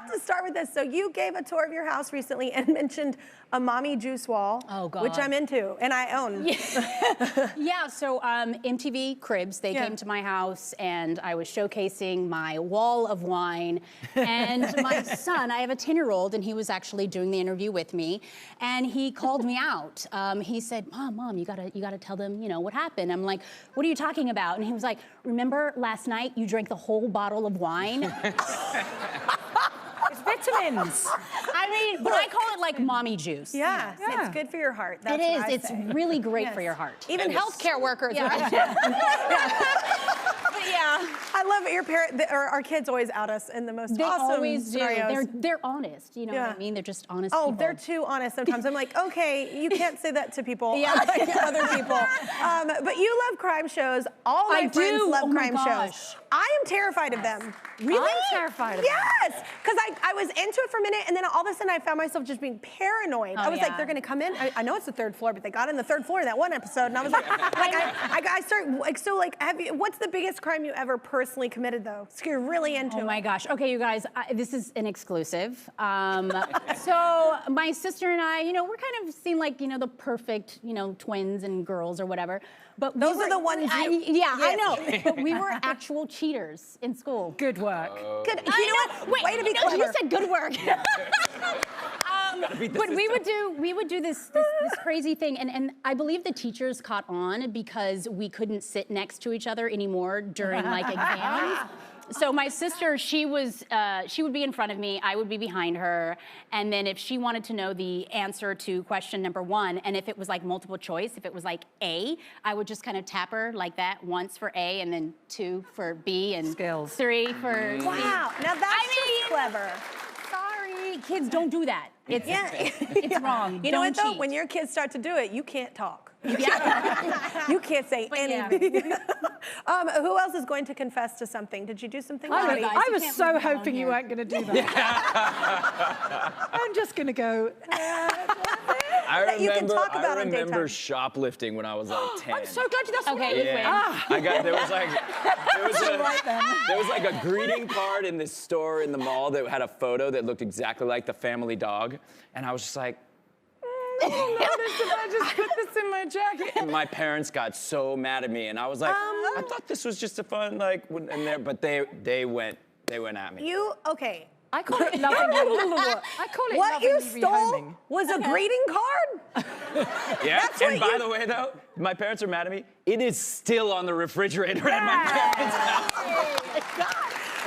have to start with this. So you gave a tour of your house recently and mentioned a mommy juice wall, which I'm into and I own. Yeah, so MTV Cribs, they came to my house and I was showcasing my wall of wine. And my son, I have a 10-year-old, and he was actually doing the interview with me, and he called me out. He said, Mom, you gotta tell them, what happened. I'm like, what are you talking about? And he was like, remember last night you drank the whole bottle of wine? It's vitamins. I mean, but I call it like mommy juice. Yeah, it's good for your heart. That's it is. what I It's say. really great for your heart. Even healthcare workers. But yeah. I love it. Your our kids always out us in the most awesome always scenarios. They're honest. You know what I mean? They're just honest people. They're too honest sometimes. I'm like, okay, you can't say that to people, like other people. But you love crime shows. All my friends love crime shows. I am terrified of them. Really? I'm terrified of them. Yes, because I was into it for a minute, and then all of a sudden I found myself just being paranoid. I was like, they're gonna come in. I know it's the third floor, but they got in the third floor in that one episode, and I was like, I start like, so like, what's the biggest crime you ever personally committed though? So you're really into it. Oh my gosh. Okay, you guys, this is an exclusive. So my sister and I, we're kind of seem like, the perfect, twins and girls or whatever. But those are the ones I know. But we were actual cheaters in school. Good work. Good. You know what? Wait, way to be clever. You said good work. But we would do this crazy thing, and I believe the teachers caught on because we couldn't sit next to each other anymore during like exams. So my sister, she would be in front of me, I would be behind her, and then if she wanted to know the answer to question number 1, and if it was like multiple choice, if it was like A, I would just kind of tap her like that once for A, and then 2 for B, and 3 for C. Wow, now that's just clever. Sorry, kids don't do that. It's wrong. You know what though? Cheat. When your kids start to do it, you can't talk. Yeah. You can't say anything. Who else is going to confess to something? Did you do something naughty? I was so hoping you weren't going to do that. I'm just going to go. That you can talk about I on remember daytime. shoplifting when I was like 10. I'm so glad that's okay. Yeah. There was like a greeting card in this store in the mall that had a photo that looked exactly like the family dog, and I was just like, no, I just put this in my jacket. And my parents got so mad at me, and I was like, I thought this was just a fun but they went at me. Okay. I call it lovingly. I call it what you lovingly stole rehoming. was a greeting card? Yeah, and by the way, though, my parents are mad at me. It is still on the refrigerator at my parents' house.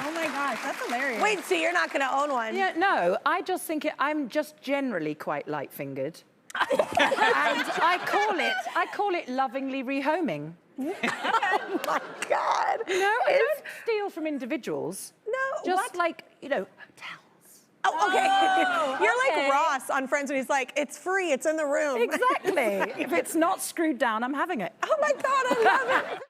Oh my gosh, that's hilarious. Wait, so you're not going to own one? Yeah, no, I just think I'm just generally quite light-fingered. And I call it lovingly rehoming. Oh my God. No, I don't steal from individuals. No, just like, hotels. Oh, okay. You're like Ross on Friends when he's like, it's free, it's in the room. Exactly. If it's not screwed down, I'm having it. Oh my God, I love it.